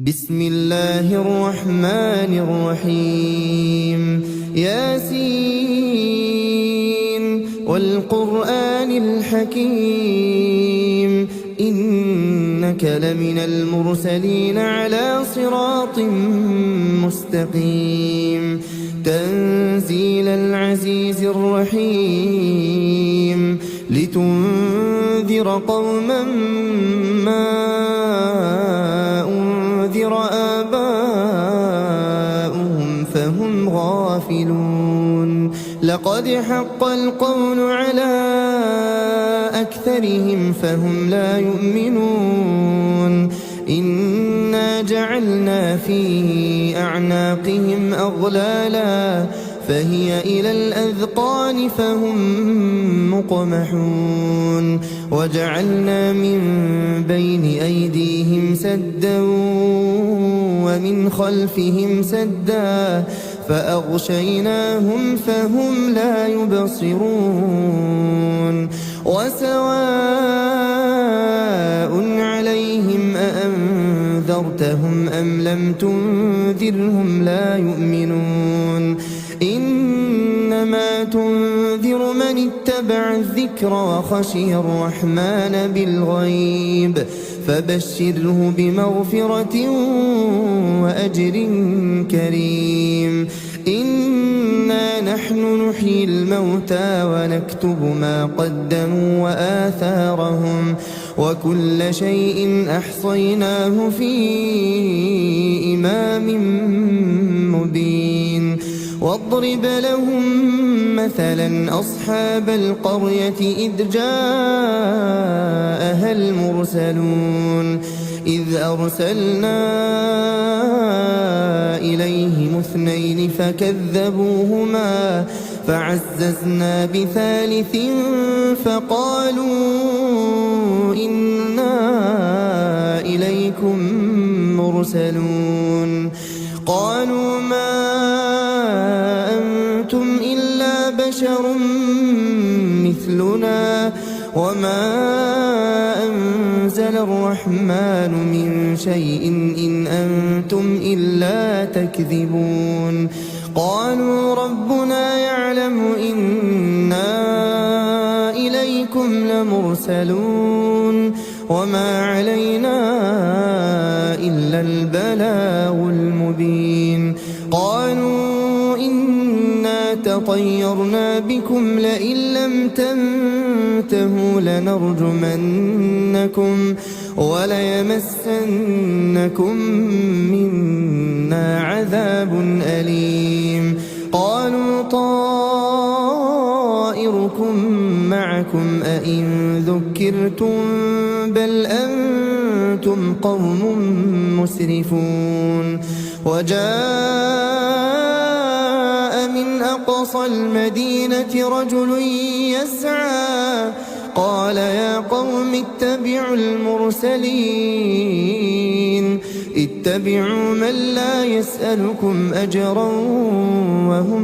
بسم الله الرحمن الرحيم ياسين والقرآن الحكيم إنك لمن المرسلين على صراط مستقيم تنزيل العزيز الرحيم لتنذر قوما ما أنذر آباؤهم فهم غافلون لقد حق القول على أكثرهم فهم لا يؤمنون إنا جعلنا في أعناقهم أغلالا فهي إلى الأذقان فهم مقمحون وجعلنا من بين أيديهم سدا ومن خلفهم سدا فأغشيناهم فهم لا يبصرون وسواء عليهم أأنذرتهم أم لم تنذرهم لا يؤمنون إنما تنذر من اتبع الذكر وخشي الرحمن بالغيب فبشره بمغفرة وأجر كريم إنا نحن نحيي الموتى ونكتب ما قدموا وآثارهم وكل شيء أحصيناه في إمام مبين واضرب لهم مثلا أصحاب القرية إذ جاءها المرسلون إذ أرسلنا إليهم اثنين فكذبوهما فعززنا بثالث فقالوا إنا إليكم مرسلون قالوا ما أنتم إلا بشر مثلنا وما أنزل الرحمن من شيء إن أنتم إلا تكذبون قالوا ربنا يعلم إنا إليكم لمرسلون وما علينا إلا البلاغ المبين قالوا إنا تطيرنا بكم لئن لم تنتهوا لنرجمنكم وليمسنكم منا عذاب أليم قالوا طائركم معكم أئن ذكرتم بل أنتم قوم مسرفون وجاء من أقصى المدينة رجل يسعى قال يا قوم اتبعوا المرسلين اتبعوا من لا يسألكم أجرا وهم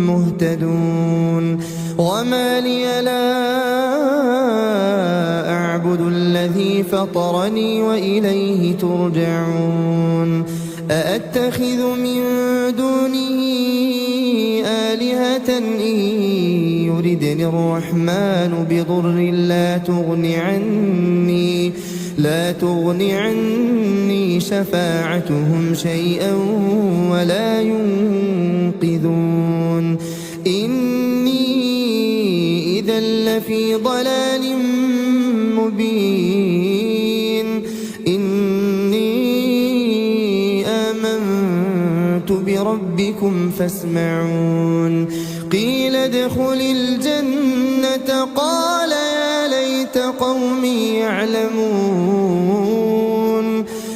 مهتدون وما لي لا أعبد الذي فطرني وإليه ترجعون أأتخذ من دونه آلهة إن يردني الرحمن بضر لا تغن عني شفاعتهم شيئا ولا ينقذون إني إذا لفي ضلال مبين إني آمنت بربكم فاسمعون قيل ادخل الجنة قال يا ليت قومي يعلمون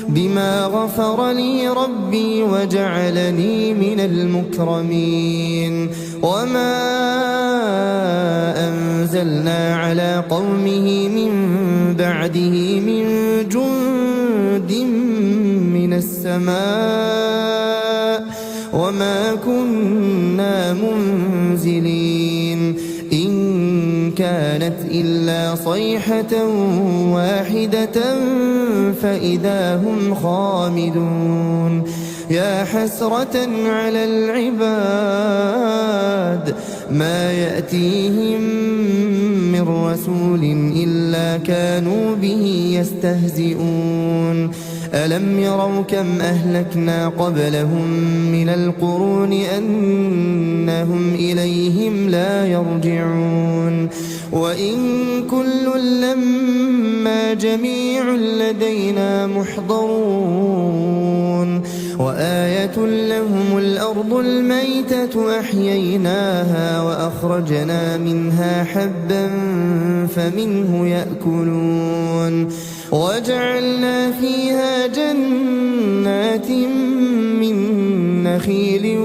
بما غفر لي ربي وجعلني من المكرمين وما أنزلنا على قومه من بعده من جند من السماء وما كنا منزلين إن كانت إلا صيحة واحدة فإذا هم خامدون يا حسرة على العباد ما يأتيهم من رسول إلا كانوا به يستهزئون ألم يروا كم أهلكنا قبلهم من القرون أنهم إليهم لا يرجعون وإن كل لما جميع لدينا محضرون وآية لهم الأرض الميتة أحييناها وأخرجنا منها حبا فمنه يأكلون وجعلنا فيها جنات من نخيل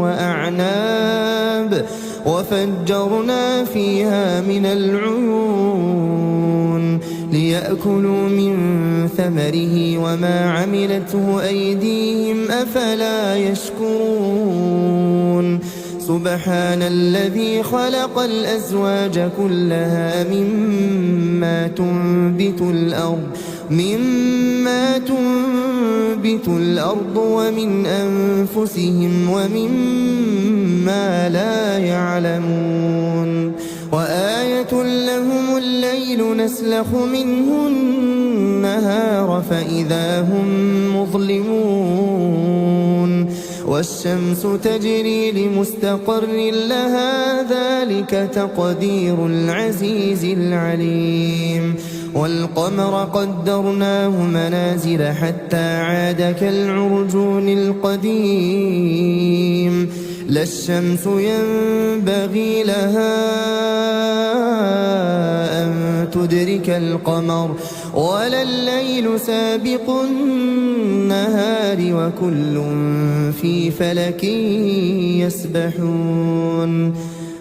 وأعناب وفجرنا فيها من العيون ليأكلوا من ثمره وما عملته أيديهم أفلا يشكرون سبحان الذي خلق الأزواج كلها مما تنبت الأرض ومن أنفسهم ومما لا يعلمون وآية لهم الليل نسلخ منه النهار فإذا هم مظلمون والشمس تجري لمستقر لها ذلك تقدير العزيز العليم والقمر قدرناه منازل حتى عاد كالعرجون القديم لا الشمس ينبغي لها أن تدرك القمر ولا الليل سابق النهار وكل في فلك يسبحون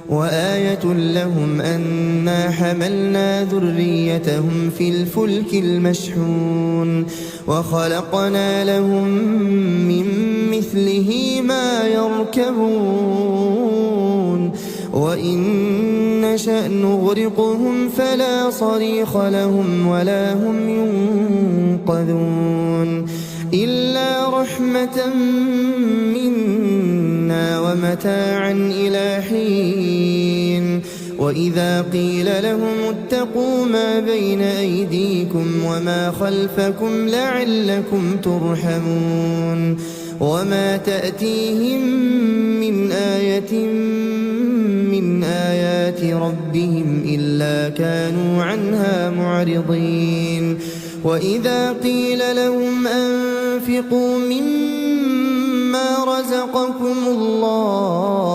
وآية لهم أنا حملنا ذريتهم في الفلك المشحون وخلقنا لهم من مثله ما يركبون وإن نشأ نغرقهم فلا صريخ لهم ولا هم ينقذون إلا رحمة منا ومتاعا إلى حين وإذا قيل لهم اتقوا ما بين أيديكم وما خلفكم لعلكم ترحمون وما تأتيهم من آية من آيات ربهم إلا كانوا عنها معرضين وإذا قيل لهم أنفقوا مما رزقكم الله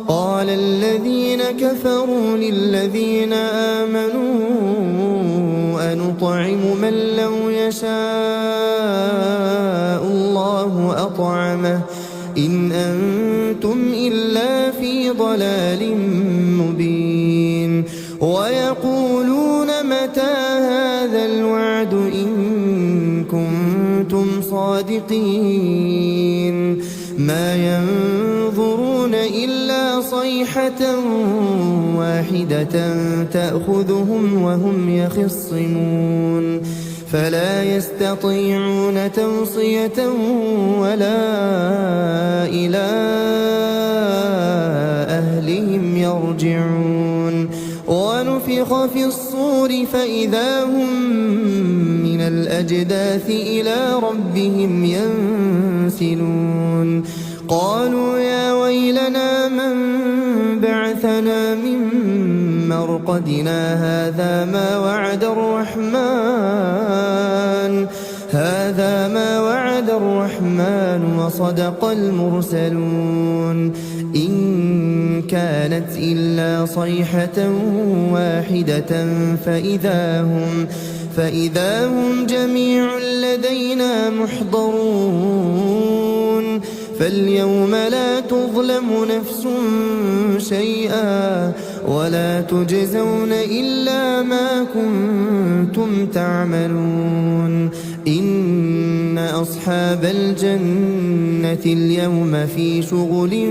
قال الذين كفروا للذين آمنوا أنطعم من لو يشاء الله أطعمه إن أنتم إلا في ضلال مبين ويقولون متى هذا الوعد إن كنتم صادقين ما ينظرون إلا صيحة واحدة تأخذهم وهم يخصمون فلا يستطيعون توصية ولا إلى أهلهم يرجعون ونفخ في الصور فإذا هم من الأجداث إلى ربهم ينسلون قالوا يا ويلنا من بعثنا من مرقدنا هذا ما وعد الرحمن وصدق المرسلون إن كانت إلا صيحة واحدة فإذا هم جميع لدينا محضرون فاليوم لا تظلم نفس شيئا ولا تجزون إلا ما كنتم تعملون إن أصحاب الجنة اليوم في شغل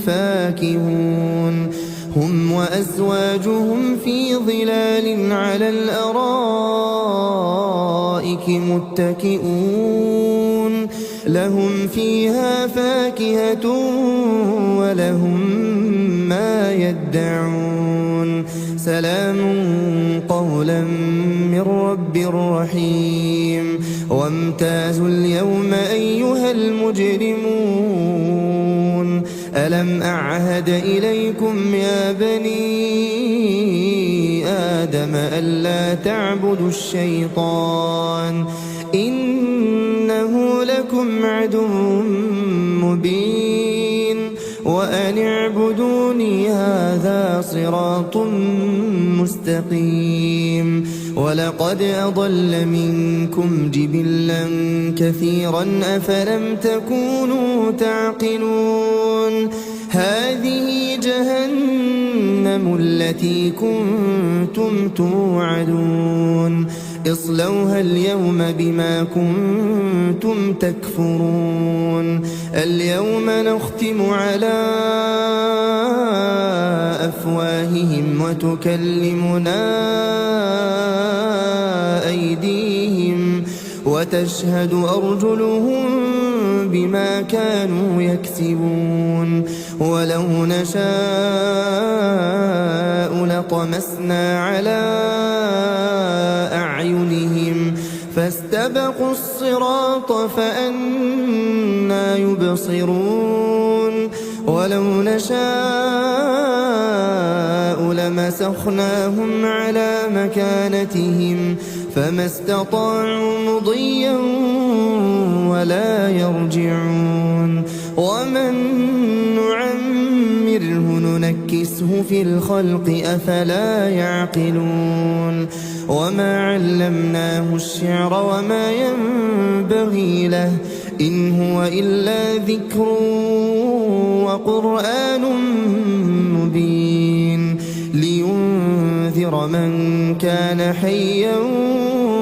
فاكهون هم وأزواجهم في ظلال على الأرائك متكئون لهم فيها فاكهة ولهم ما يدعون سلام قولا من رب رحيم وامتازوا اليوم أيها المجرمون ألم أعهد إليكم يا بني آدم ألا تعبدوا الشيطان إنه لكم عدو مبين وأن اعبدوني هذا صراط مستقيم ولقد أضل منكم جبلا كثيرا أفلم تكونوا تعقلون هذه جهنم التي كنتم توعدون اصلوها اليوم بما كنتم تكفرون اليوم نختم على أفواههم وتكلمنا أيديهم وتشهد أرجلهم بما كانوا يكسبون ولو نشاء لطمسنا على أعينهم فاستبقوا الصراط فأنى يبصرون ولو نشاء لمسخناهم على مكانتهم فما استطاعوا مضيا ولا يرجعون ومن نعمره ننكسه في الخلق أفلا يعقلون وما علمناه الشعر وما ينبغي له إن هو إلا ذكر وقرآن مبين لينذر من كان حيا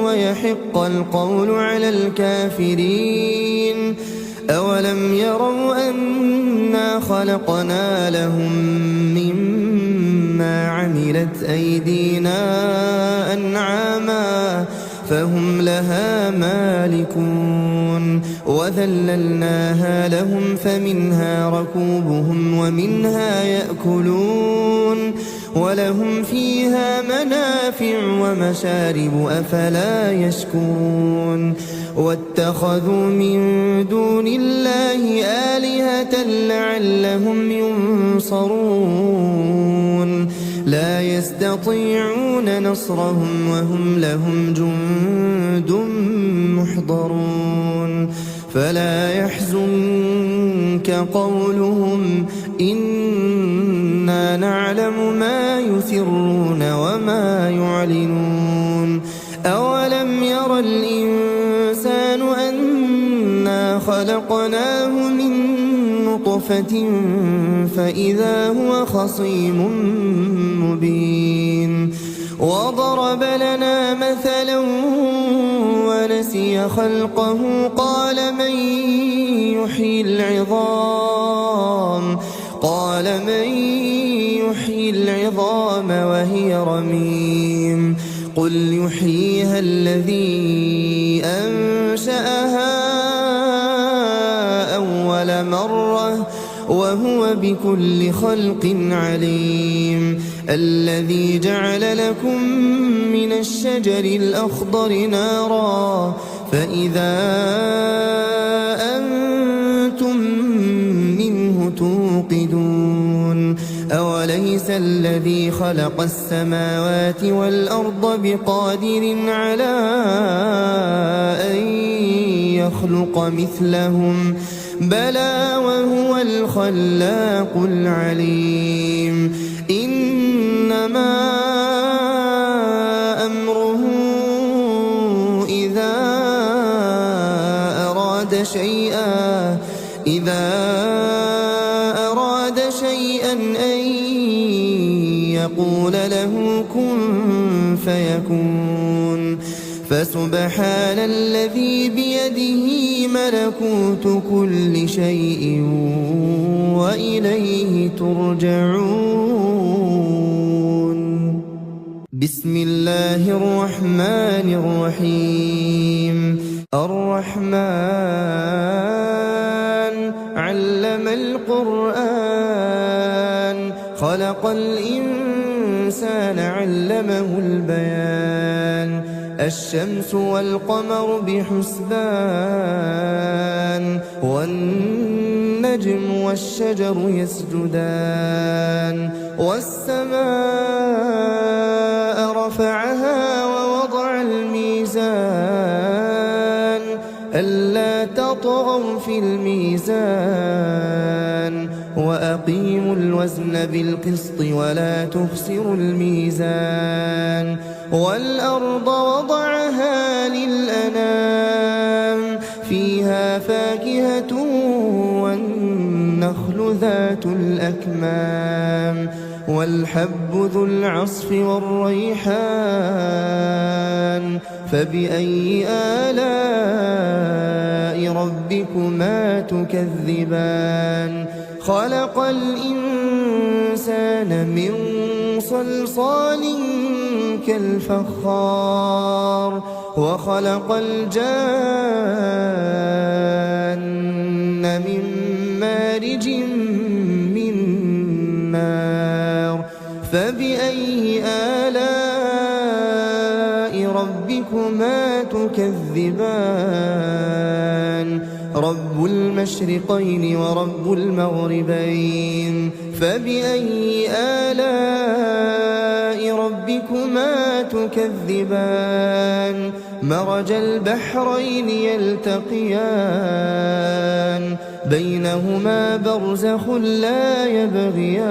ويحق القول على الكافرين أولم يروا أنا خلقنا لهم مما عملت أيدينا أنعاما فهم لها مالكون وذللناها لهم فمنها ركوبهم ومنها يأكلون ولهم فيها منافع ومشارب أفلا يشكرون واتخذوا من دون الله آلهة لعلهم ينصرون لا يستطيعون نصرهم وهم لهم جند محضرون فلا يحزنك قولهم إنا نعلم ما يسرون وما يعلنون أولم ير الإنسان أنا خلقناه من نطفة فإذا هو خصيم مبين وضرب لنا مثلا ونسي خلقه قال من يحيي العظام وهي رميم قل يحييها الذي أنشأها أول مرة وهو بكل خلق عليم الذي جعل لكم من الشجر الأخضر نارا فإذا أنتم منه توقدون أوليس الذي خلق السماوات والأرض بقادر على أن يخلق مثلهم بلى وهو الخلاق العليم إنما أمره إذا أراد شيئا أن يقول له كن فيكون فسبحان الذي بيده ملكوت كل شيء وإليه ترجعون. بسم الله الرحمن الرحيم. الرحمن علم القرآن خلق الإنسان علمه البيان. الشمس والقمر بحسبان والنجم والشجر يسجدان. والسماء رفعها ووضع الميزان ألا تطغوا في الميزان وأقيموا الوزن بالقسط ولا تخسروا الميزان. والأرض وضعها للأنام فيها فاكهة والنخل ذات الأكمام والحب ذو العصف والريحان. فبأي آلاء ربكما تكذبان؟ خلق الإنسان من صلصال كالفخار وخلق الجان من مارج من نار. فبأي آلاء ربكما تكذبان؟ رب المشرقين ورب المغربين. فبأي آلاء ربكما تكذبان؟ مرج البحرين يلتقيان بينهما برزخ لا يبغيان.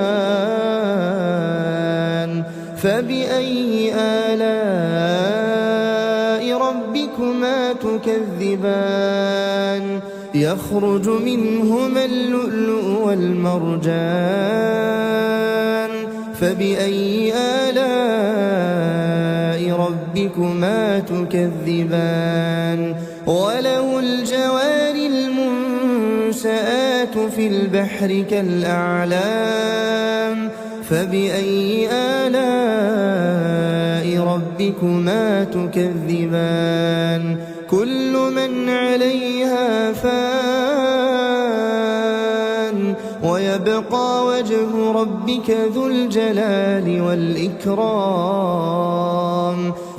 فبأي آلاء ربكما تكذبان؟ يخرج منهما اللؤلؤ والمرجان. فبأي آلاء ربكما تكذبان؟ وله الجوار المنشآت في البحر كالأعلام. فبأي آلاء ربكما تكذبان؟ كل من عليها فان ويبقى وجه ربك ذو الجلال والإكرام.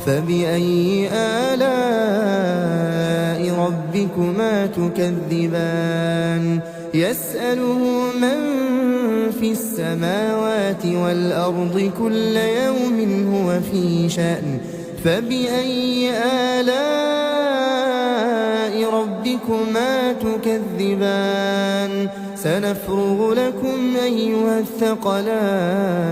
فبأي آلاء ربكما تكذبان؟ يسأله من في السماوات والأرض كل يوم هو في شأن. فبأي آلاء ربكما تكذبان؟ سنفرغ لكم أيها الثقلان.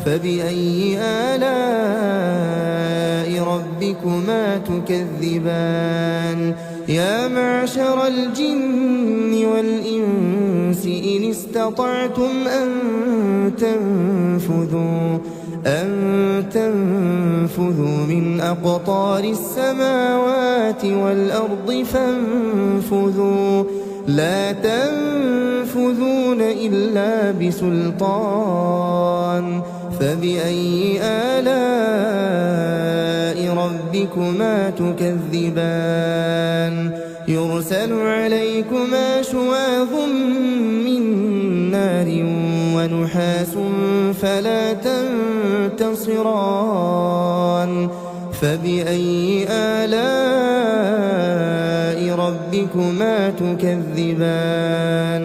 فبأي آلاء ربكما تكذبان؟ يا معشر الجن والإنس إن استطعتم أن تنفذوا من أقطار السماوات والأرض فانفذوا لا تنفذون إلا بسلطان. فبأي آلاء ربكما تكذبان؟ يرسل عليكما شواظ من نار ونحاس فلا تنتصران. فبأي آلاء ربكما تكذبان؟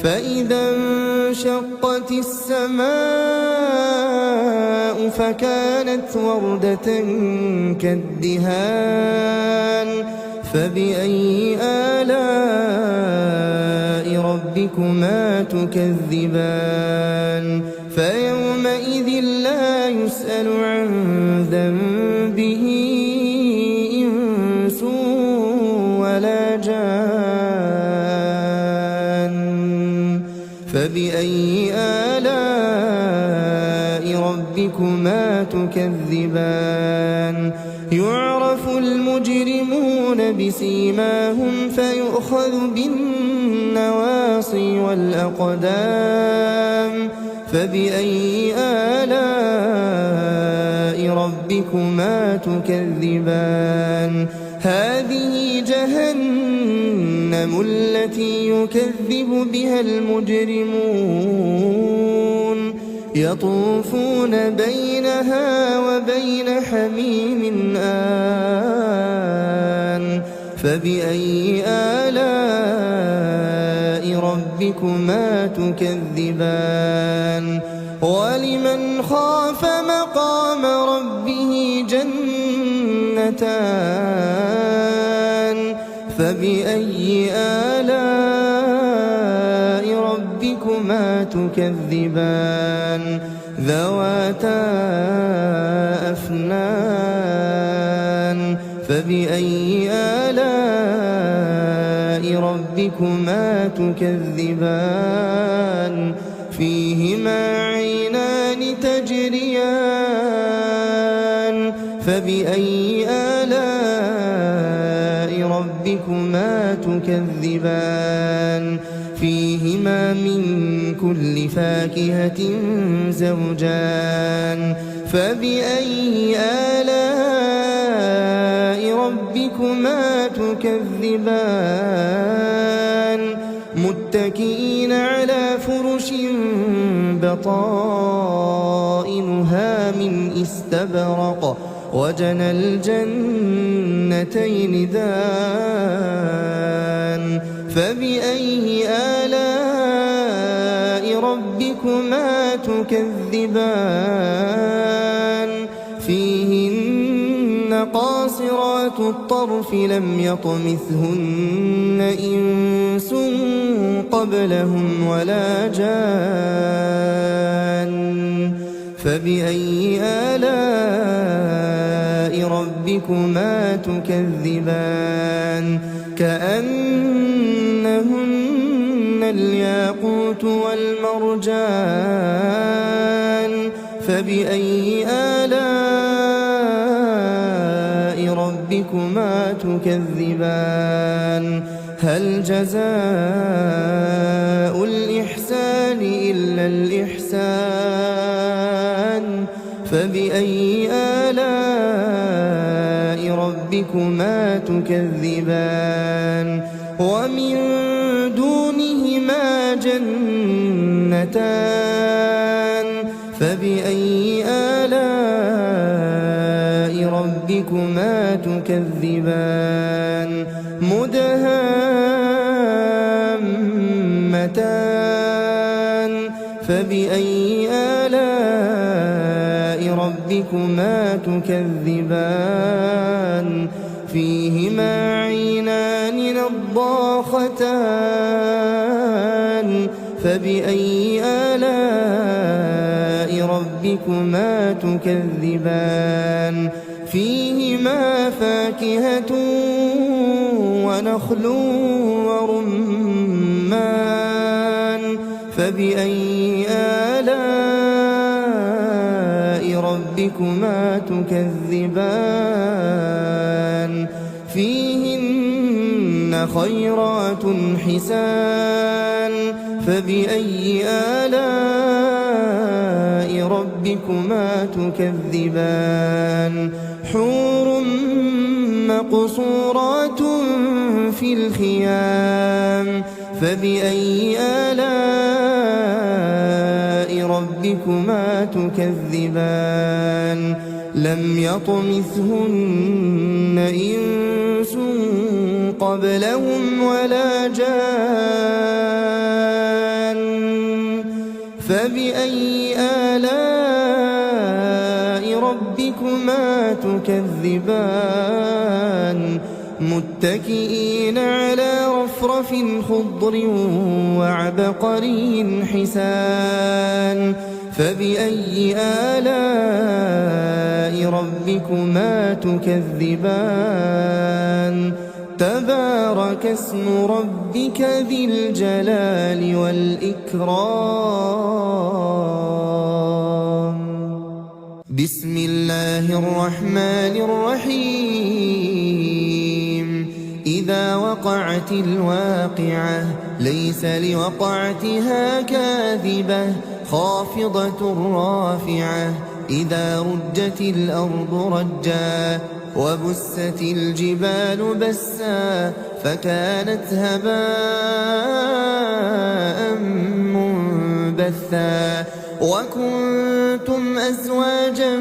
فإذا انشقت السماء فكانت وردة كالدهان. فبأي آلاء ربكما تكذبان؟ فيومئذ لا يسأل عن ذنبه إنس ولا جان. فبأي آلاء ربكما تكذبان؟ يوجهون بسيماهم فيؤخذ بالنواصي والأقدام فبأي آلاء ربكما تكذبان هذه جهنم التي يكذب بها المجرمون يطوفون بينها وبين حميم آن فبأي آلاء ربكما تكذبان ولمن خاف مقام ربه جنتان فبأي آلاء ربكما تكذبان ذواتا أفنان فبأي آلاء ربكما تكذبان فيهما عينان تجريان فبأي آلاء ربكما تكذبان فيهما من كل فاكهة زوجان فبأي آلاء ربكما تكذبان متكئين على فرش بطائنها من استبرق وجنى الجنتين دان فبأي آلاء ربكما تكذبان فيهن قاصرات الطرف لم يطمثهن إنس قبلهم ولا جان فبأي آلاء ربكما تكذبان كأنهن الياقوت والمرجان فبأي آلاء ربكما تكذبان هل جزاء الإحسان إلا الإحسان فبأي آلاء ربكما تكذبان ومن دونهما جنتان فبأي آلاء ربكما تكذبان مدهامتان فبأي آلاء ربكما تكذبان فيهما عينان نضاختان فبأي آلاء ربكما تكذبان فيهما فاكهة ونخل ورمان فبأي آلاء ربكما تكذبان فيهن خيرات حسان فبأي آلاء ربكما تكذبان حور مقصورات في الخيام فبأي آلاء ربكما تكذبان لم يطمثهن إنس قبلهم ولا جان فبأي آلاء ربكما تكذبان متكئين على رفرف خضر وعبقري حسان فبأي آلاء ربكما تكذبان تبارك اسم ربك ذي الجلال والإكرام بسم الله الرحمن الرحيم وقعت الواقعة ليس لوقعتها كاذبة خافضة رافعة إذا رجت الأرض رجا وبست الجبال بسا فكانت هباء منبثا وكنتم أزواجا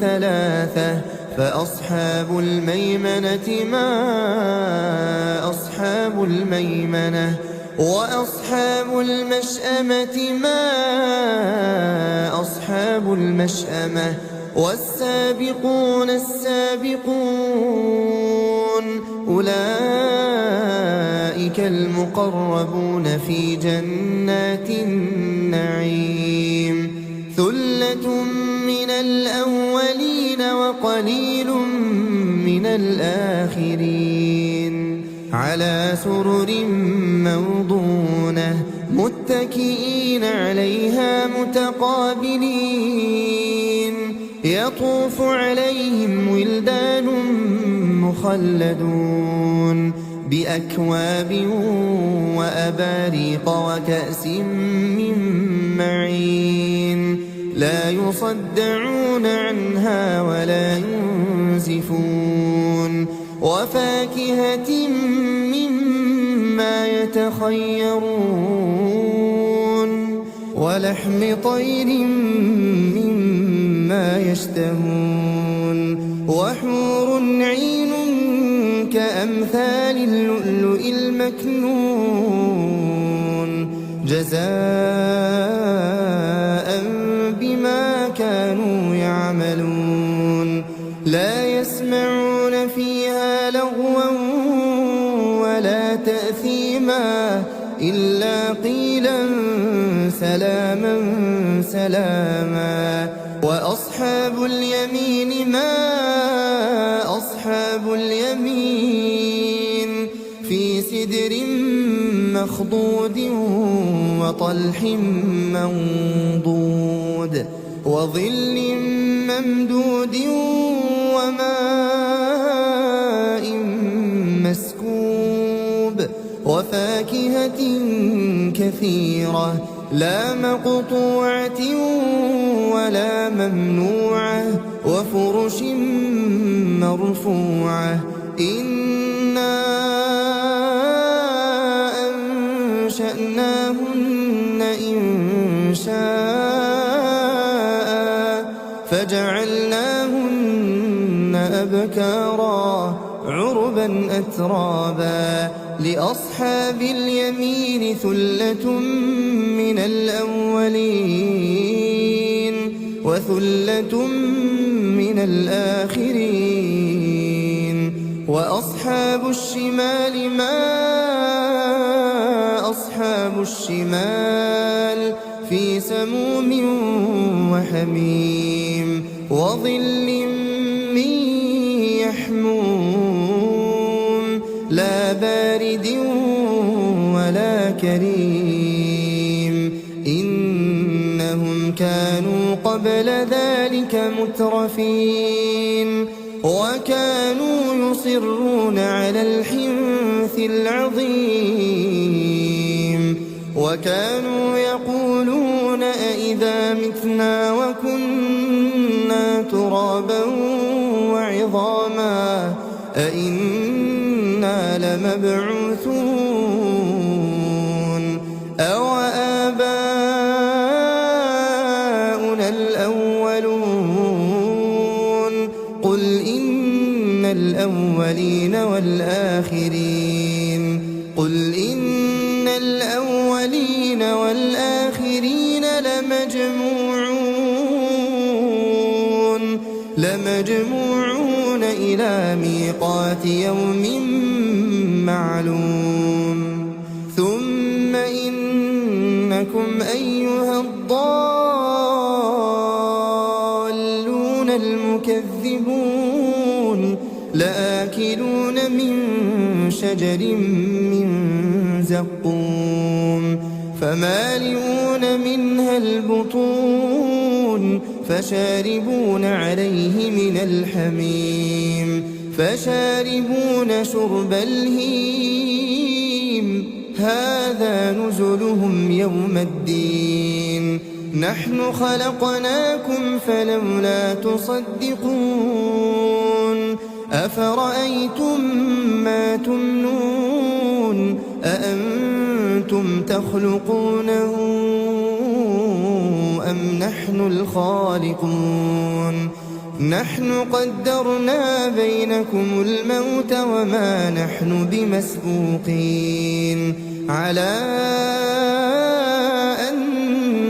ثلاثة فأصحاب الميمنة ما أصحاب الميمنة وأصحاب المشأمة ما أصحاب المشأمة والسابقون السابقون أولئك المقربون في جنات النعيم ثلة من الأولين وقليل من الآخرين على سرر موضونة متكئين عليها متقابلين يطوف عليهم ولدان مخلدون بأكواب وأباريق وكأس من معين لا يصدعون عنها ولا ينزفون وفاكهة مما يتخيرون ولحم طير مما يشتهون وحور عين كأمثال اللؤلؤ المكنون جزاء بما كانوا يعملون لا يسمعون فيها لغوا ولا تأثيما إلا قيلا سلاما سلاما وأصحاب اليمين ما أصحاب اليمين في سدر مخضود وطلح منضود وظل ممدود وماء مسكوب وفاكهة كثيرة لا مقطوعة ولا ممنوعة وفرش مرفوعة إنا أنشأناهن إنشاء فجعلناهن أبكارا عربا أترابا لأصحاب اليمين ثلة من الأولين وثلة من الآخرين وأصحاب الشمال ما أصحاب الشمال في سموم وحميم وظل من يحموم لا بارد ولا كريم إنهم كانوا قبل ذلك مترفين وكانوا يصرون على الحنث العظيم وكانوا يقولون أئذا متنا وكنا ترابا وعظاما أئنا لمبعوثون أو آباؤنا الأولون قل إن الأولين والآخرين قل إن الأولين والآخرين لمجموعون إلى ميقات يوم معلوم ثم إنكم أيها الضالون المكذبون لآكلون من شجر من زقوم فمالئون منها البطون فشاربون عليه من الحميم فشاربون شرب الهيم هذا نزلهم يوم الدين نحن خلقناكم فلولا تصدقون أفرأيتم ما تمنون أأنتم تخلقونه أم نحن الخالقون نحن قدرنا بينكم الموت وما نحن بمسبوقين على أن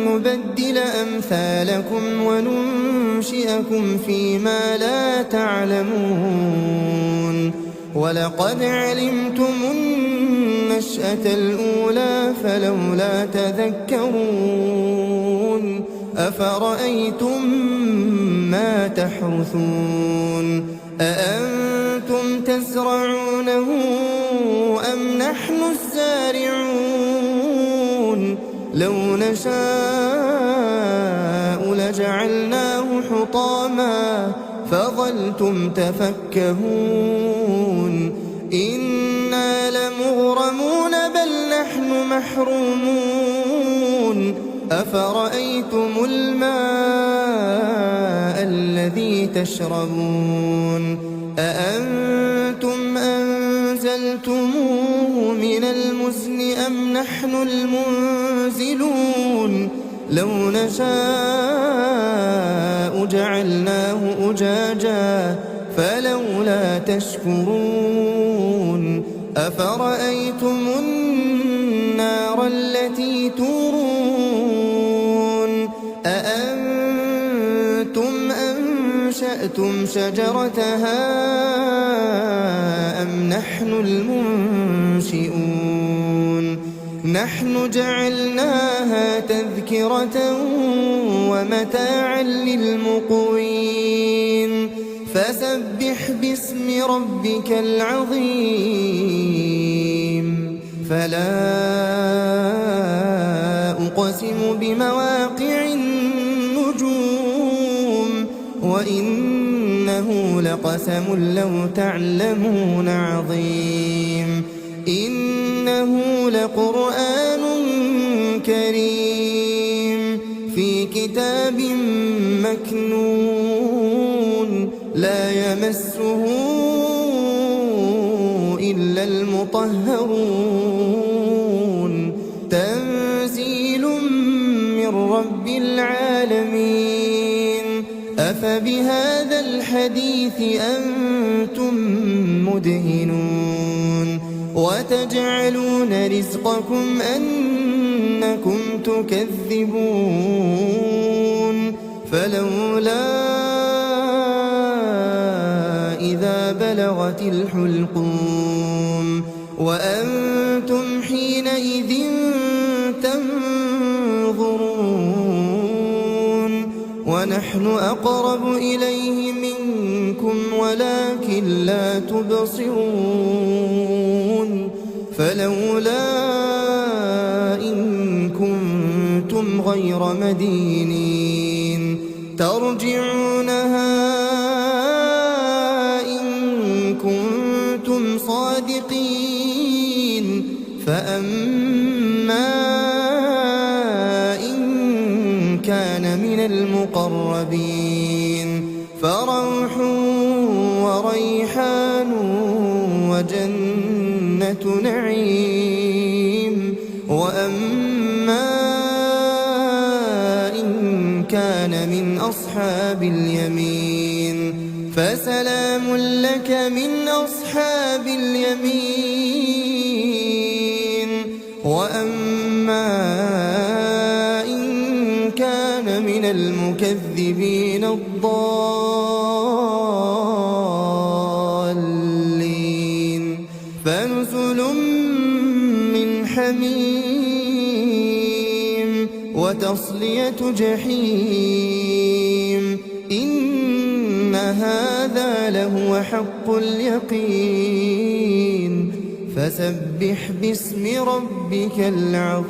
نبدل أمثالكم وننشئكم فيما لا تعلمون ولقد علمتم النشأة الأولى فلولا تذكرون أفرأيتم ما تحرثون أأنتم تزرعونه أم نحن الزارعون لو نشاء لجعلناه حطاما فظلتم تفكهون إنا لمغرمون بل نحن محرومون أفرأيتم الماء الذي تشربون أأنتم أنزلتموه من المزن أم نحن المنزلون لو نشاء جعلناه أجاجا فلولا تشكرون أفرأيتم النار التي تورون أأنتم أنشأتم شجرتها أم نحن المنشئون نحن جعلناها تذكرة ومتاعا للمقوين فسبح باسم ربك العظيم فلا أقسم بمواقع النجوم وإنه لقسم لو تعلمون عظيم إنه لقرآن كريم في كتاب مكنون لا يمسه إلا المطهرون تنزيل من رب العالمين أفبهذا الحديث أنتم مدهنون وتجعلون رزقكم أنكم تكذبون فلولا إذا بلغت الحلقوم وأنتم حينئذ تنظرون ونحن أقرب إليه منكم ولكن لا تبصرون فلولا إن كنتم غير مدينين ترجعونها إن كنتم صادقين فأما إن كان من المقربين فروح وريحان وجنة نعيم وأما إن كان من أصحاب اليمين فسلام لك من أصحاب اليمين وأما إن كان من المكذبين الضالين فنزل من حميم وتصلية جحيم إن هذا لهو حق اليقين فسبح باسم ربك العظيم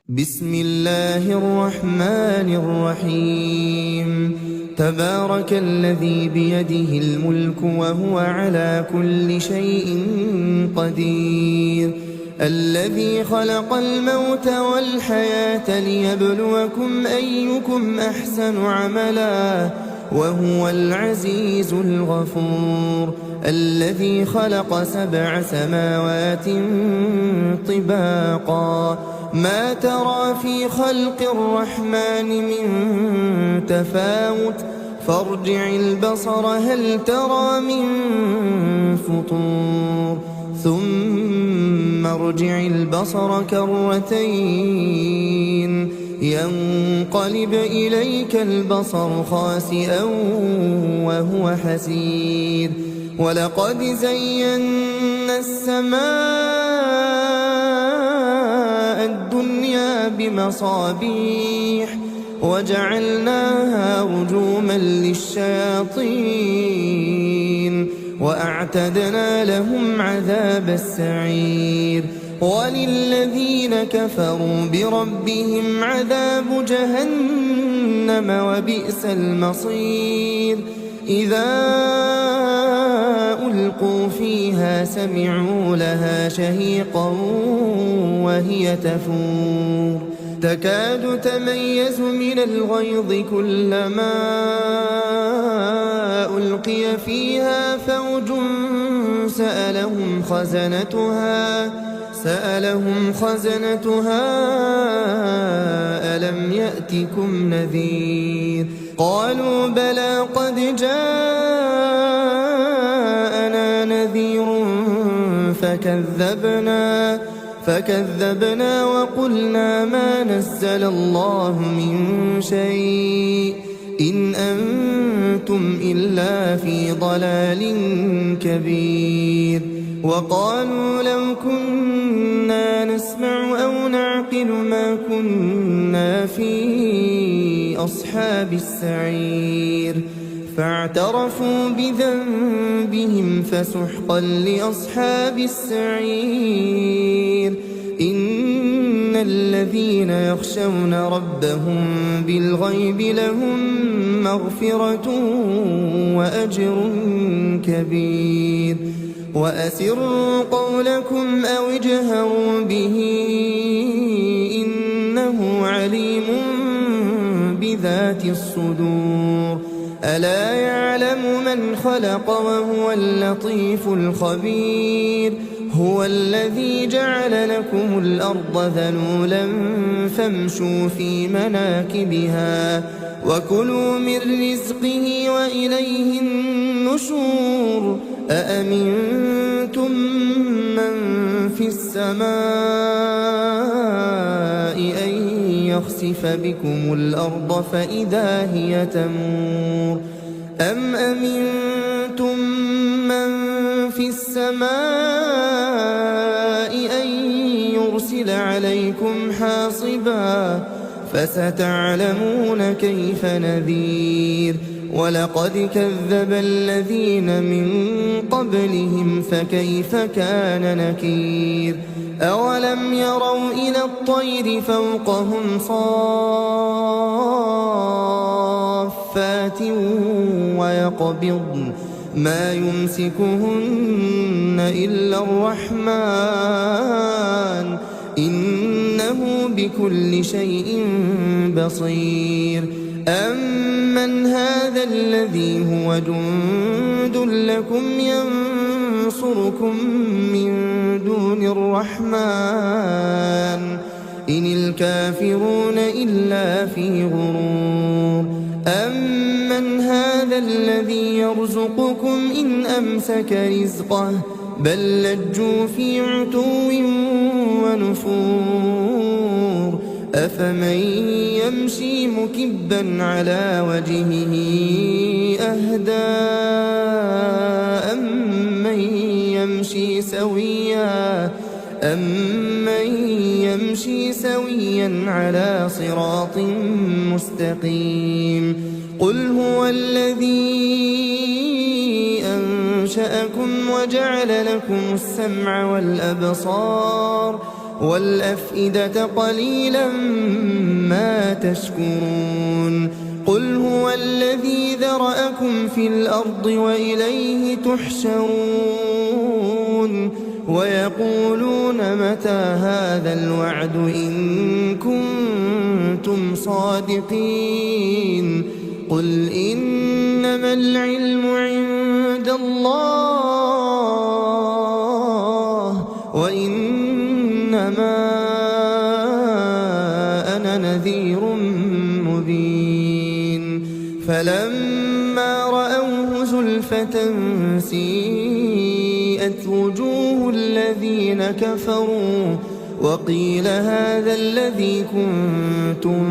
بسم الله الرحمن الرحيم تبارك الذي بيده الملك وهو على كل شيء قدير الذي خلق الموت والحياة ليبلوكم أيكم أحسن عملا وهو العزيز الغفور الذي خلق 7 سماوات طباقا ما ترى في خلق الرحمن من تفاوت فارجع البصر هل ترى من فطور ثم ارجع البصر كرتين ينقلب إليك البصر خاسئا وهو حسير ولقد زينا السماء الدنيا بمصابيح وجعلناها رجوما للشياطين وأعتدنا لهم عذاب السعير وللذين كفروا بربهم عذاب جهنم وبئس المصير إذا ألقوا فيها سمعوا لها شهيقا وهي تفور تكاد تميز من الغيظ كلما ألقي فيها فوج سألهم خزنتها ألم يأتكم نذير قالوا بلى قد جاءنا نذير فكذبنا وقلنا ما نزل الله من شيء إن أنتم إلا في ضلال كبير وقالوا لو كنا نسمع أو نعقل ما كنا في أصحاب السعير فاعترفوا بذنبهم فسحقا لأصحاب السعير إن الذين يخشون ربهم بالغيب لهم مغفرة وأجر كبير وأسروا قولكم أو اجهروا به إنه عليم بذات الصدور ألا يعلم من خلق وهو اللطيف الخبير هو الذي جعل لكم الأرض ذلولا فامشوا في مناكبها وكلوا من رزقه وإليه النشور أأمنتم من في السماء أن يخسف بكم الأرض فإذا هي تمور أم أمنتم من في السماء أن يرسل عليكم حاصبا فستعلمون كيف نذير ولقد كذب الذين من قبلهم فكيف كان نكير أولم يروا إلى الطير فوقهم صافات ويقبضن ما يمسكهن إلا الرحمن إنه بكل شيء بصير أمن هذا الذي هو جند لكم ينصركم من دون الرحمن إن الكافرون إلا في غرور أمن هذا الذي يرزقكم إن أمسك رزقه بل لجوا في عتو ونفور أفمن يمشي مكبا على وجهه أهدى أمن يمشي سويا على صراط مستقيم قل هو الذي أنشأكم وجعل لكم السمع والأبصار والأفئدة قليلا ما تشكرون قل هو الذي ذرأكم في الأرض وإليه تحشرون ويقولون متى هذا الوعد إن كنتم صادقين قل إنما العلم عند الله وإنما أنا نذير مبين فلما رأوه زلفة سيئت وجوه الذين كفروا وقيل هذا الذي كنتم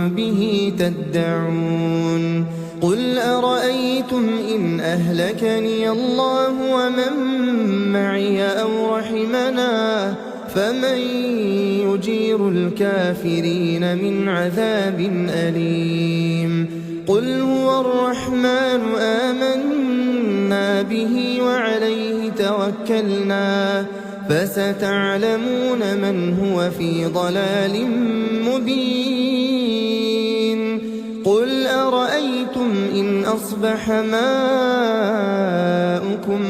به تدعون قل أرأيتم إن أهلكني الله ومن معي أو رحمنا فمن يجير الكافرين من عذاب أليم قل هو الرحمن آمنا به وعليه توكلنا فستعلمون من هو في ضلال مبين قل أرأيتم إن أصبح ماؤكم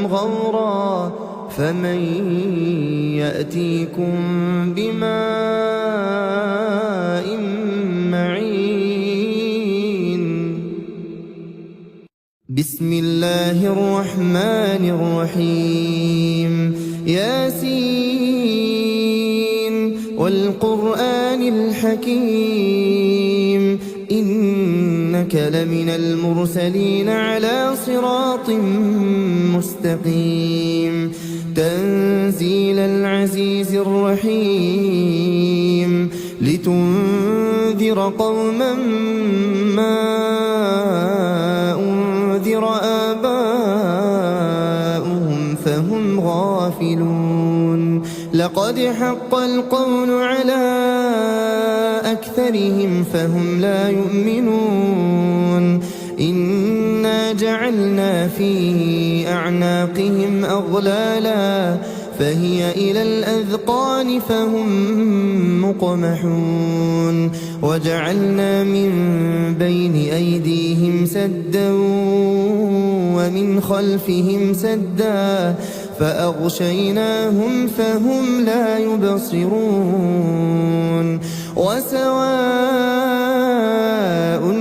غورا فمن يأتيكم بماء معين بسم الله الرحمن الرحيم ياسين والقرآن الحكيم إنك لمن المرسلين على صراط مستقيم تنزيل العزيز الرحيم لتنذر قوما ما أنذر آباؤهم فهم غافلون لقد حق القول على أكثرهم فهم لا يؤمنون إنا جعلنا في أعناقهم أغلالا فهي إلى الأذقان فهم مقمحون وجعلنا من بين أيديهم سدا ومن خلفهم سدا فأغشيناهم فهم لا يبصرون وسواء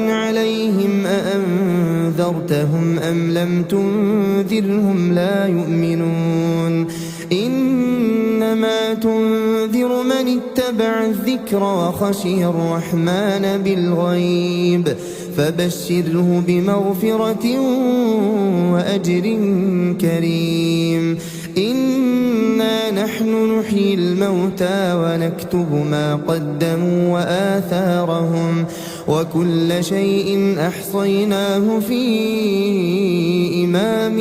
عليهم أأنذرتهم أم لم تنذرهم لا يؤمنون إنما تنذر من اتبع الذكر وخشي الرحمن بالغيب فبشره بمغفرة وأجر كريم إنا نحن نحيي الموتى ونكتب ما قدموا وآثارهم وكل شيء أحصيناه في إمام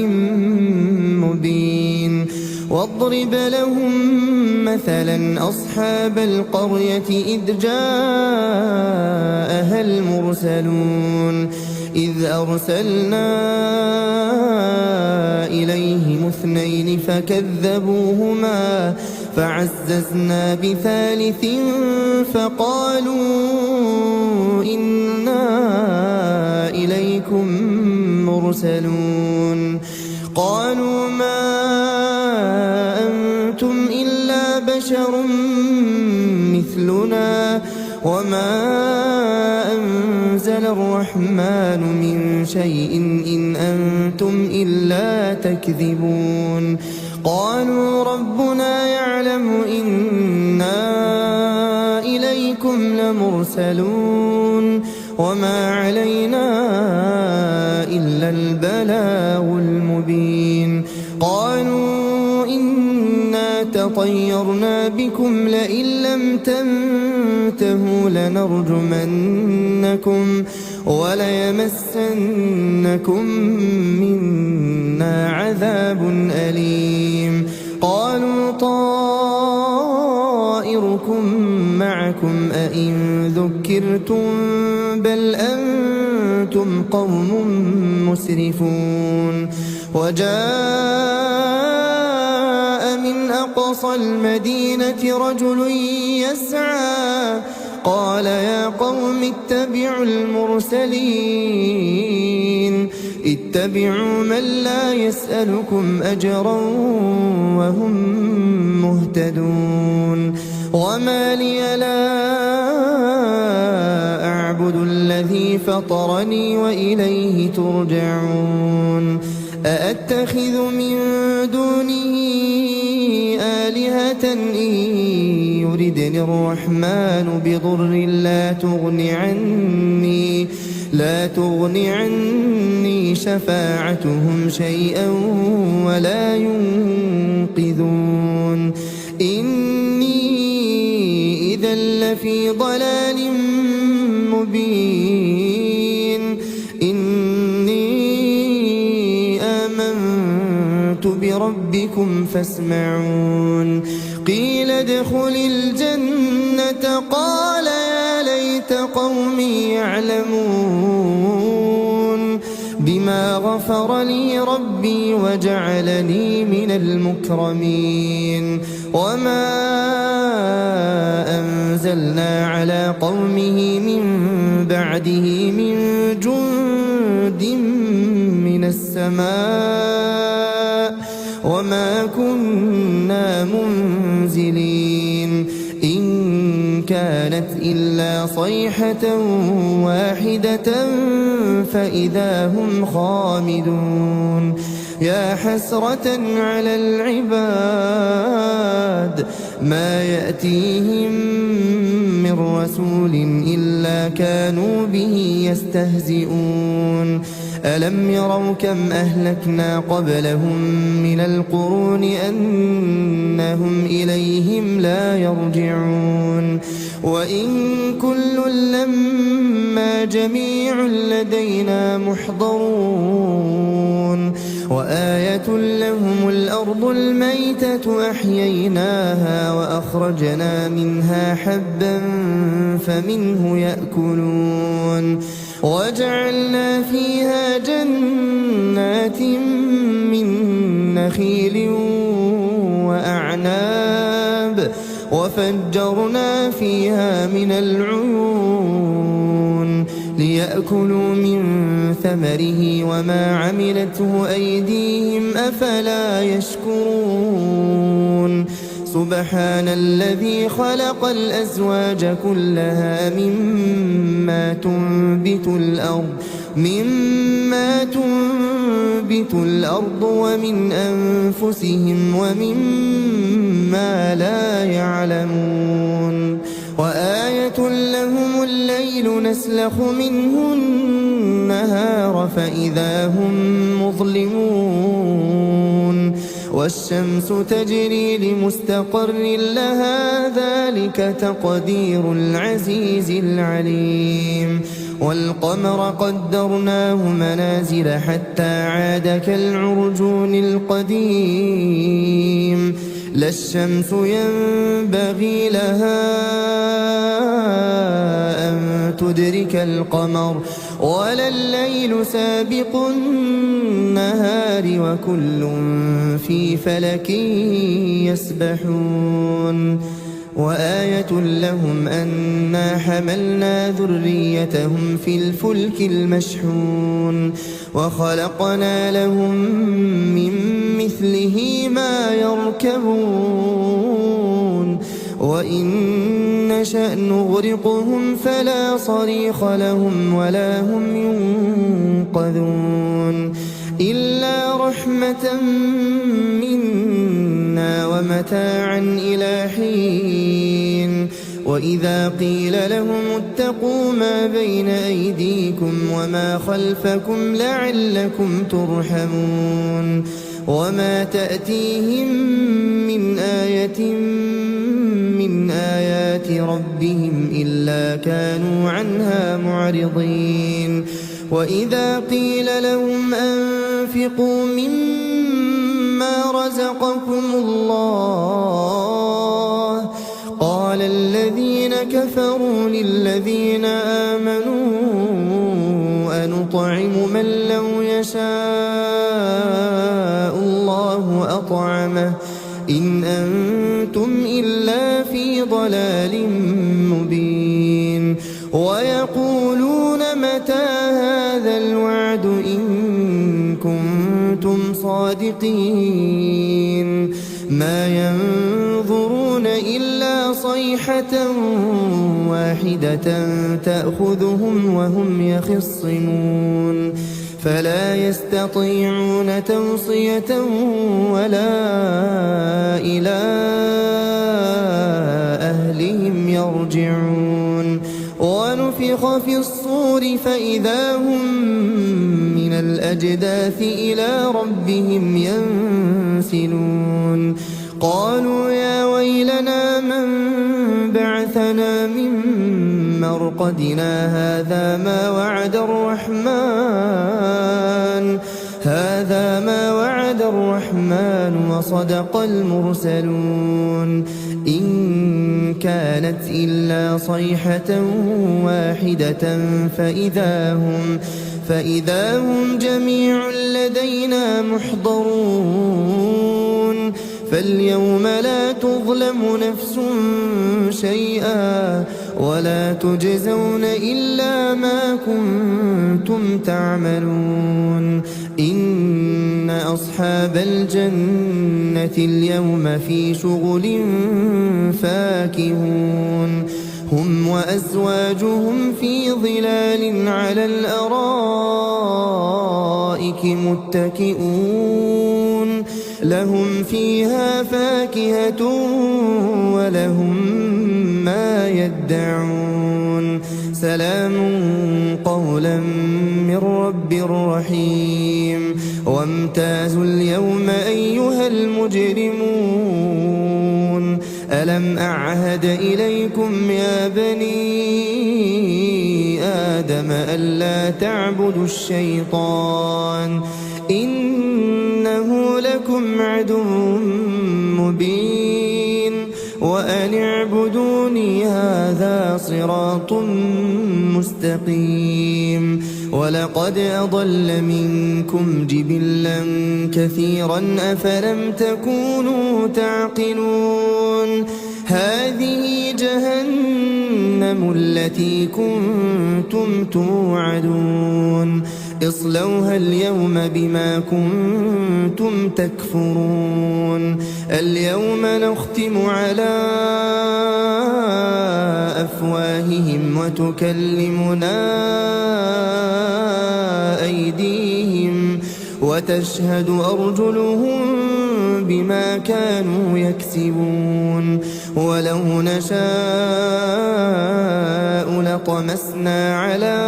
مبين واضرب لهم مثلا أصحاب القرية إذ جاءها المرسلون إذ أرسلنا إليهم اثنين فكذبوهما فعززنا بثالث فقالوا إنا إليكم مرسلون قالوا ما أنتم إلا بشر مثلنا وما أنزل الرحمن من شيء إن أنتم إلا تكذبون قالوا ربنا يعلم إنا إليكم لمرسلون وما علينا إلا البلاغ المبين قالوا إنا تطيرنا بكم لئن لم تنتهوا لنرجمنكم وليمسنكم منا عذاب أليم قالوا طائركم معكم أئن ذكرتم بل أنتم قوم مسرفون وجاء من أقصى المدينة رجل يسعى قال يا قوم اتبعوا المرسلين اتبعوا من لا يسألكم أجرا وهم مهتدون وما لي لا أعبد الذي فطرني وإليه ترجعون أأتخذ من دونه آلهة إن يردني الرحمن بضر لا تغن عني شفاعتهم شيئا ولا ينقذون إني إذا لفي ضلال مبين إني آمنت بربكم فاسمعون قيل ادخل الجنة قال يا ليت قومي يعلمون بما غفر لي ربي وجعلني من المكرمين وما أنزلنا على قومه من بعده من جند من السماء وما كنا منزلين إن كانت إلا صيحة واحدة فإذا هم خامدون يا حسرة على العباد ما يأتيهم من رسول إلا كانوا به يستهزئون ألم يروا كم أهلكنا قبلهم من القرون أنهم إليهم لا يرجعون وإن كل لما جميع لدينا محضرون وآية لهم الأرض الميتة أحييناها وأخرجنا منها حبا فمنه يأكلون وجعلنا فيها جنات من نخيل وأعناب وفجرنا فيها من العيون ليأكلوا من ثمره وما عملته أيديهم أفلا يشكرون سبحان الذي خلق الأزواج كلها مما تنبت الأرض ومن أنفسهم ومما لا يعلمون وآية لهم الليل نسلخ منه النهار فإذا هم مظلمون والشمس تجري لمستقر لها ذلك تقدير العزيز العليم والقمر قدرناه منازل حتى عاد كالعرجون القديم لا الشمس ينبغي لها أن تدرك القمر ولا الليل سابق النهار وكل في فلك يسبحون وآية لهم أنا حملنا ذريتهم في الفلك المشحون وخلقنا لهم من مثله ما يركبون وإن نشأ نغرقهم فلا صريخ لهم ولا هم ينقذون إلا رحمة منا ومتاعا إلى حين وإذا قيل لهم اتقوا ما بين أيديكم وما خلفكم لعلكم ترحمون وما تأتيهم من آية من آيات ربهم إلا كانوا عنها معرضين وإذا قيل لهم أنفقوا مما رزقكم الله قال الذين كفروا للذين آمنوا أنطعم من لو يشاء الله أطعمه إن أنتم إلا في ضلال مبين رافقين ما ينظرون إلا صيحة واحدة تأخذهم وهم يخصمون فلا يستطيعون توصية ولا إلى أهلهم يرجعون ونفخ في الصور فإذا هم من الأجداث إلى ربهم ينسلون قالوا يا ويلنا من بعثنا من مرقدنا هذا ما وعد الرحمن وصدق المرسلون إن كانت إلا صيحة واحدة فإذا هم جميع لدينا محضرون فاليوم لا تظلم نفس شيئا ولا تجزون إلا ما كنتم تعملون إن أصحاب الجنة اليوم في شغل فاكهون هم وأزواجهم في ظلال على الأرائك متكئون لهم فيها فاكهة ولهم ما يدعون سلام قولا من رب رحيم وامتازوا اليوم أيها المجرمون ألم أعهد إليكم يا بني آدم ألا تعبدوا الشيطان إنه لكم عدو مبين وأن اعبدوني هذا صراط مستقيم ولقد أضل منكم جبلا كثيرا أفلم تكونوا تعقلون هذه جهنم التي كنتم توعدون اصلوها اليوم بما كنتم تكفرون اليوم نختم على أفواههم وتكلمنا أيديهم وتشهد أرجلهم بما كانوا يكسبون ولو نشاء لطمسنا على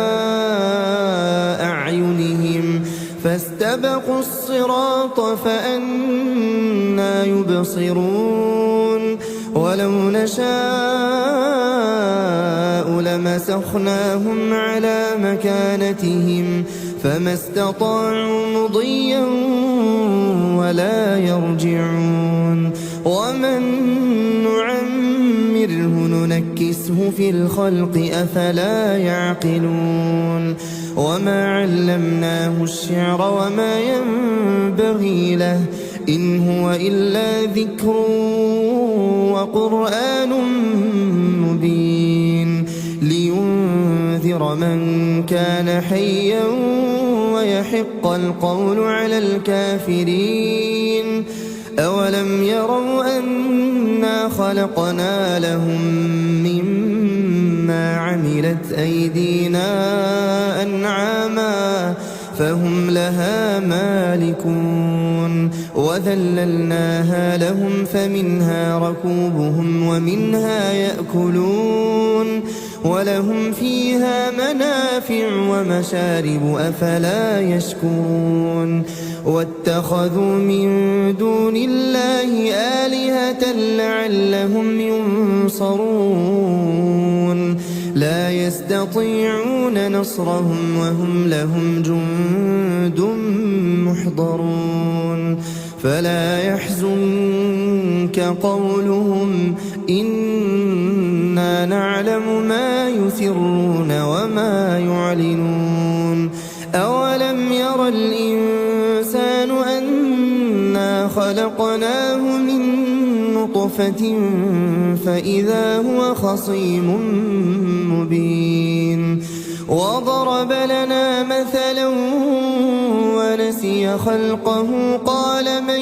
أعينهم فاستبقوا الصراط فأنى يبصرون ولو نشاء لمسخناهم على مكانتهم فما استطاعوا مضيا ولا يرجعون ومن نعمره ننكسه في الخلق أفلا يعقلون وما علمناه الشعر وما ينبغي له إن هو إلا ذكر وقرآن مبين لينذر من كان حيا ويحق القول على الكافرين أولم يروا أنا خلقنا لهم مما عملت أيدينا أنعاما فهم لها مالكون وذللناها لهم فمنها ركوبهم ومنها يأكلون ولهم فيها منافع ومشارب أفلا يشكرون واتخذوا من دون الله آلهة لعلهم ينصرون لا يستطيعون نصرهم وهم لهم جند محضرون فلا يحزنك قولهم إنا نعلم ما يسرون وما يعلنون أولم ير الإنسان أنا خلقناه من نطفة فإذا هو خصيم مبين وضرب لنا مثلا ونسي خلقه قال من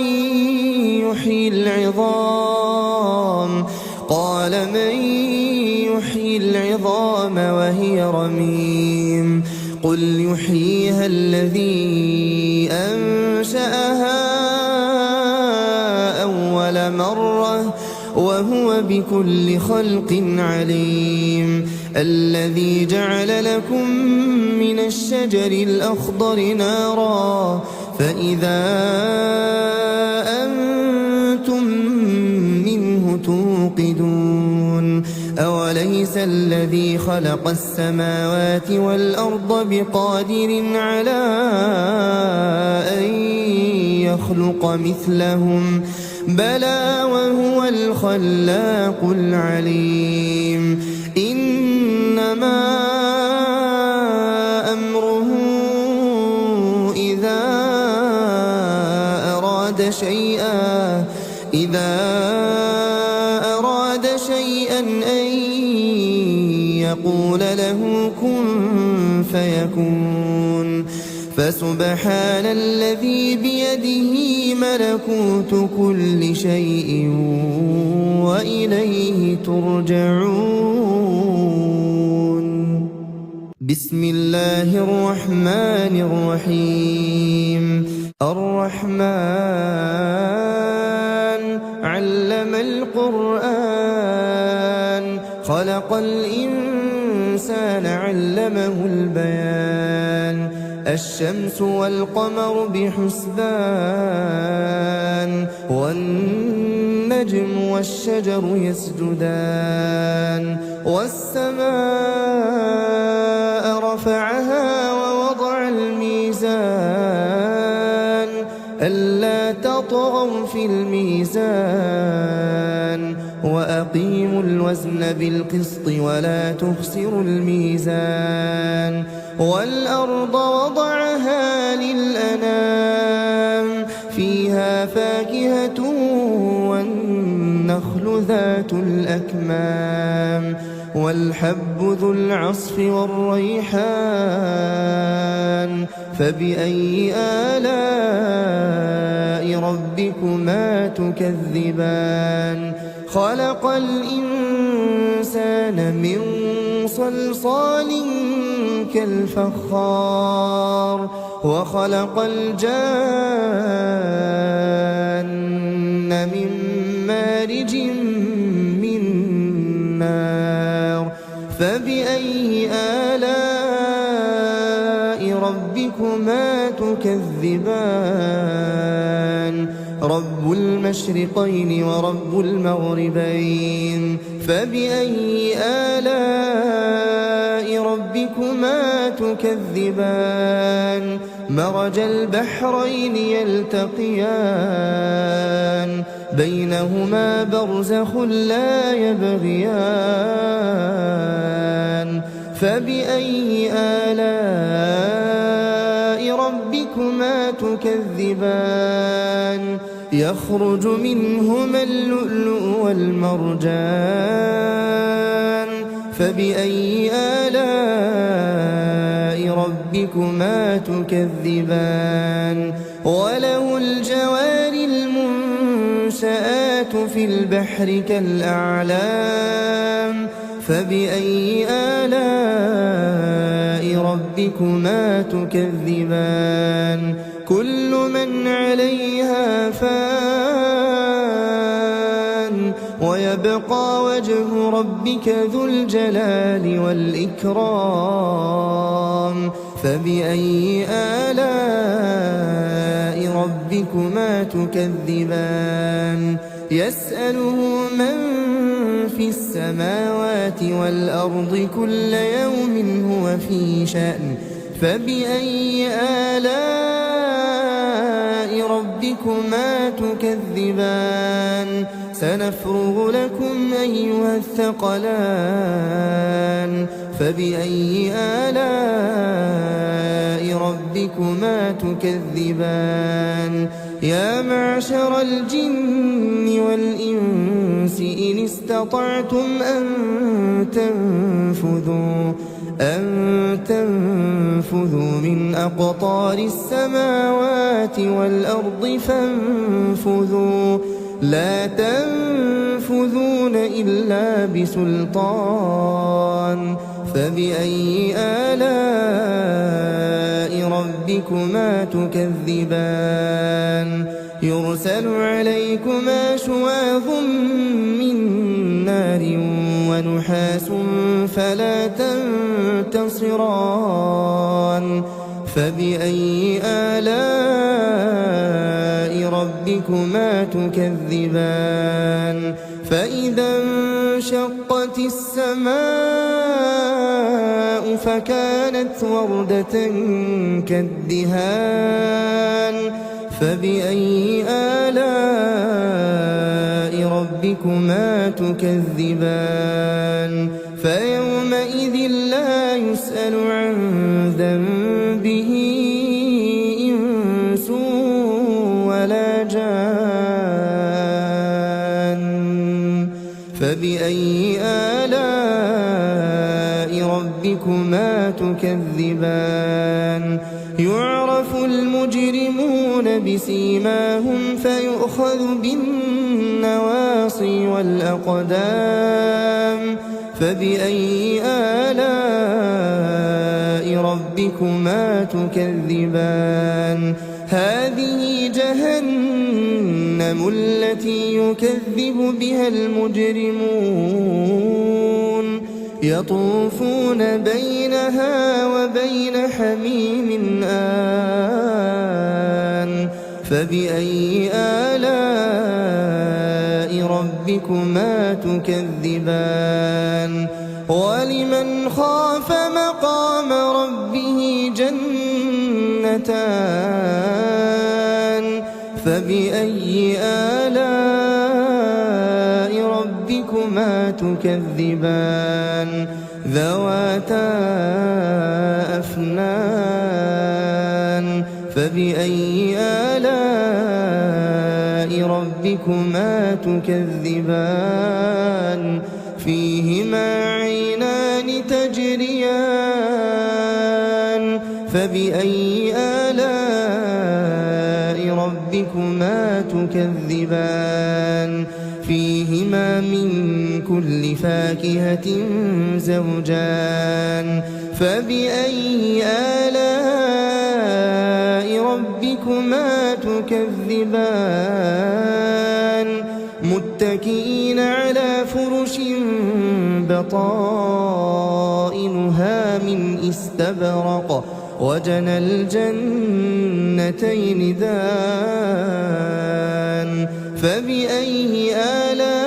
يحيي العظام وهي رميم قل يحييها الذي أنشأها أول مرة وهو بكل خلق عليم الذي جعل لكم من الشجر الأخضر نارا فإذا أنتم منه توقدون أوليس الذي خلق السماوات والأرض بقادر على أن يخلق مثلهم بلى وهو الخلاق العليم إنما أمره إذا أراد شيئا أن يقول له كن فيكون فسبحان الذي بيده ملكوت كل شيء وإليه ترجعون بسم الله الرحمن الرحيم الرحمن علم القرآن خلق الإنسان علمه البيان الشمس والقمر بحسبان والنجم والشجر يسجدان والسماء رفعها ووضع الميزان ألا تطغوا في الميزان وأقيموا الوزن بالقسط ولا تخسروا الميزان والأرض وضعها للأنام فيها فاكهة والنخل ذات الأكمام والحب ذو العصف والريحان فبأي آلاء ربكما تكذبان خلق الإنسان من صلصال كالفخار وخلق الجان من مارج من نار فبأي آلاء ربكما تكذبان رب المشرقين ورب المغربين فبأي آلاء ربكما تكذبان مرج البحرين يلتقيان بينهما برزخ لا يبغيان فبأي آلاء ربكما تكذبان يخرج منهما اللؤلؤ والمرجان فبأي آلاء ربكما تكذبان وله الجوار المنشآت في البحر كالأعلام فبأي آلاء ربكما تكذبان كل من عليها فان ويبقى وجه ربك ذو الجلال والإكرام فبأي آلاء ربكما تكذبان يسأله من في السماوات والأرض كل يوم هو في شأن فبأي آلاء ربكما تكذبان سنفرغ لكم أيها الثقلان فبأي آلاء ربكما تكذبان يا معشر الجن والإنس إن استطعتم أن أن تنفذوا من أقطار السماوات والأرض فانفذوا لا تنفذون إلا بسلطان فبأي آلاء ربكما تكذبان يرسل عليكما شواظ من نار ونحاس فلا تنتصران فبأي آلاء ربكما تكذبان فإذا انشقت السماء فكانت وردة كالدهان فبأي آلاء ربكما تكذبان فيومئذ لا يسأل عن ذنبه إنس ولا جان فبأي آلاء ربكما تكذبان يعرف المجرمون بسيماهم فيؤخذ بالنواصي والأقدام فبأي آلاء ربكما تكذبان هذه جهنم التي يكذب بها المجرمون يطوفون بينها وبين حميم آن فبأي آلاء ربكما تكذبان ولمن خاف مقام ربه جنتان فبأي آلاء ربكما تكذبان ذواتا أفنان فبأي آلاء ربكما تكذبان فيهما عينان تجريان فبأي آلاء ربكما تكذبان فيهما من كل فاكهة زوجان فبأي آلاء ربكما تكذبان متكئين على فرش بطائنها من استبرق وجنى الجنتين دان فبأي آلاء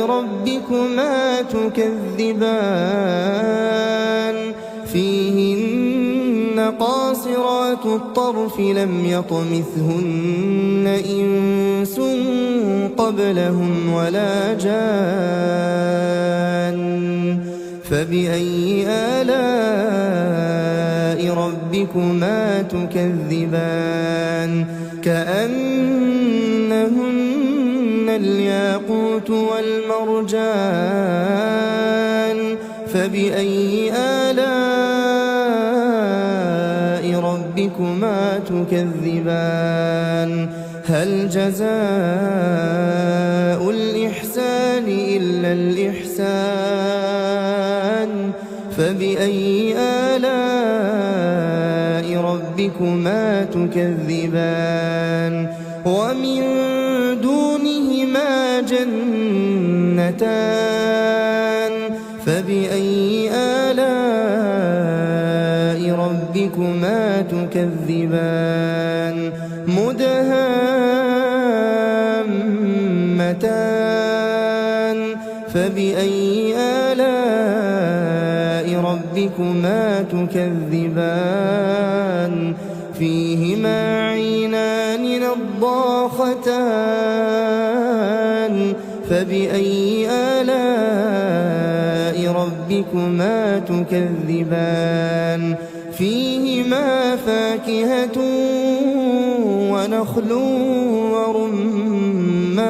ربكما تكذبان فيهن قاصرات الطرف لم يطمثهن إنس قبلهم ولا جان فبأي آلاء ربكما تكذبان كأنهن الياقوت والمرجان فبأي آلاء ربكما تكذبان هل جزاء الإحسان إلا الإحسان فبأي آلاء ربكما تكذبان ومن دونهما جنتان فبأي آلاء ربكما تكذبان مدهامتان فبأي آلاء ربكما تكذبان فيهما عينان نضاختان فبأي آلاء ربكما تكذبان فيهما فاكهة ونخل ورمان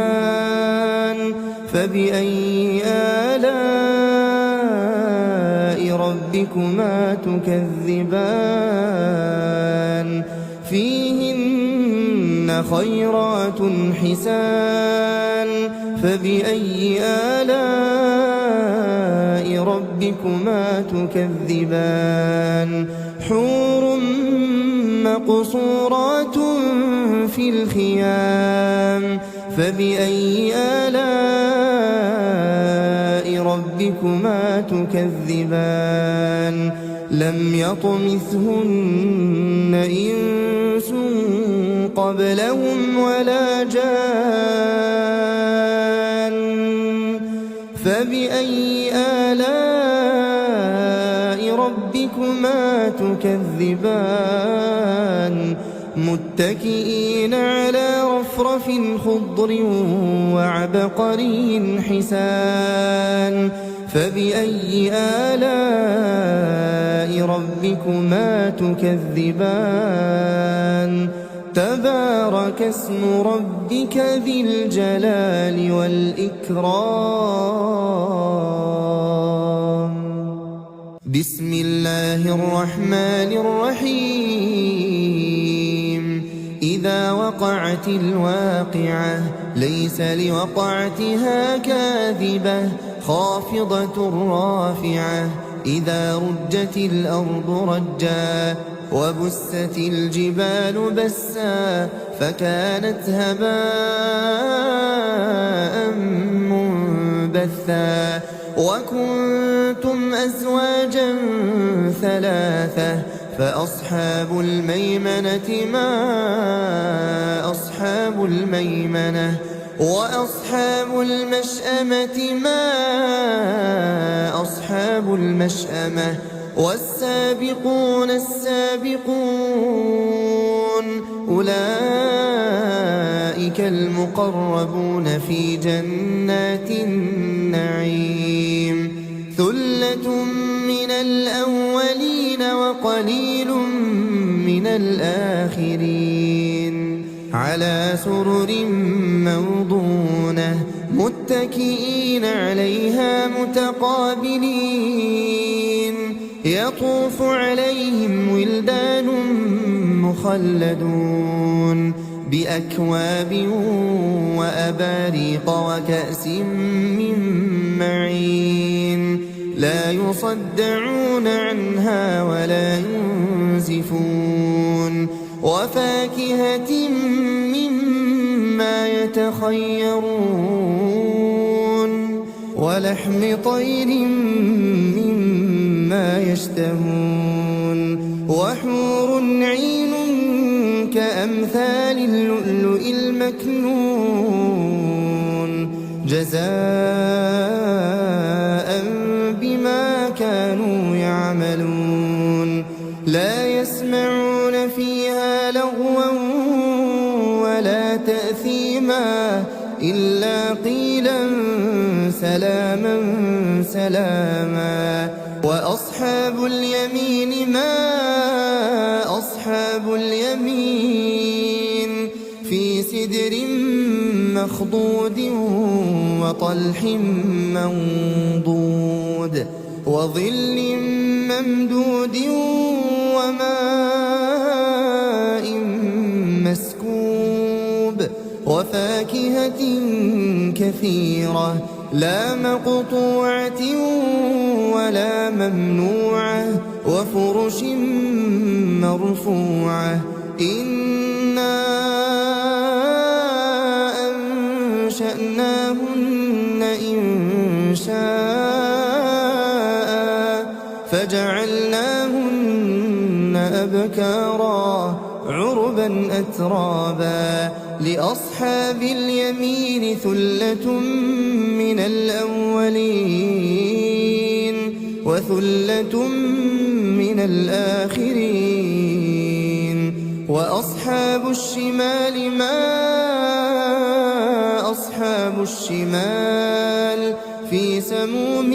فبأي آلاء ربكما تكذبان فيهن خيرات حسان فبأي آلاء ربكما تكذبان حور مقصورات في الخيام فبأي آلاء ربكما تكذبان لم يطمثهن إنس قبلهم ولا جان فبأي آلاء ربكما تكذبان متكئين على رفرف خضر وعبقري حسان فبأي آلاء ربكما تكذبان تبارك اسم ربك ذي الجلال والإكرام بسم الله الرحمن الرحيم إذا وقعت الواقعة ليس لوقعتها كاذبة خافضة رافعة إذا رجت الأرض رجا وبست الجبال بسا فكانت هباء منبثا وكنتم أزواجا ثلاثة فأصحاب الميمنة ما أصحاب الميمنة وأصحاب المشأمة ما أصحاب المشأمة والسابقون السابقون أولئك المقربون في جنات النعيم ثلة من الأولين وقليل من الآخرين على سرر موضونة متكئين عليها متقابلين يطوف عليهم ولدان مخلدون بأكواب وأباريق وكأس من معين لا يصدعون عنها ولا ينزفون وفاكهة مما يتخيرون ولحم طير مما يشتهون وحور عين كأمثال اللؤلؤ المكنون جزاء بما كانوا يعملون لا يسمعون فيها لغوا ولا تأثيما إلا قيلا سلاما سلاما وأصحاب اليمين ما أصحاب اليمين في سدر مخضود وطلح منضود وظل ممدود وماء مسكوب وفاكهة كثيرة لا مقطوعة ولا ممنوعة وفرش مرفوعة إنا أنشأناهن إنشاء فجعلناهن أبكارا عربا أترابا لأصحاب اليمين ثلة من الأولين وثلة من الآخرين وأصحاب الشمال ما أصحاب الشمال في سموم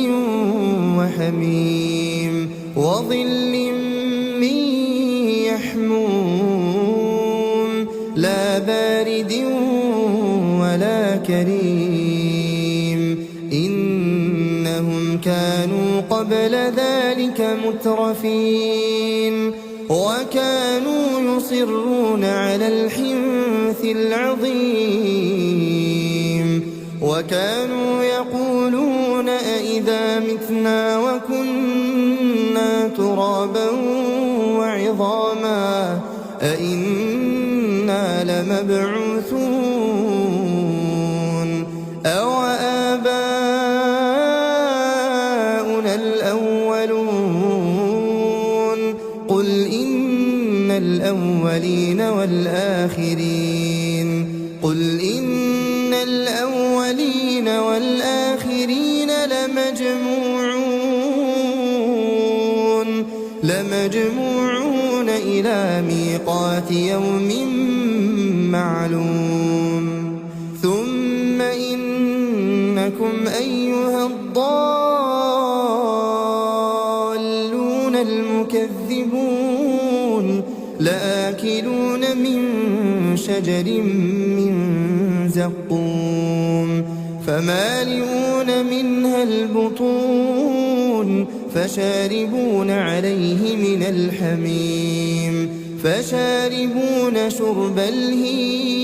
وحميم وظل من يحموم لا بارد ولا كريم إنهم كانوا قبل ذلك مترفين وكانوا يصرون على الحنث العظيم وكانوا يقولون أئذا متنا وكنا ترابا وعظاما أئنا لمبعوثون أو آباؤنا الأولون قل إن الأولين والآخرين قل إن الأولين والآخرين لمجموعون إلى ميقات يوم معلوم ثم إنكم أيها الضالون المكذبون لآكلون من شجر من زقوم فمالئون منها البطون فشاربون عليه من الحميم فشاربون شرب الهيم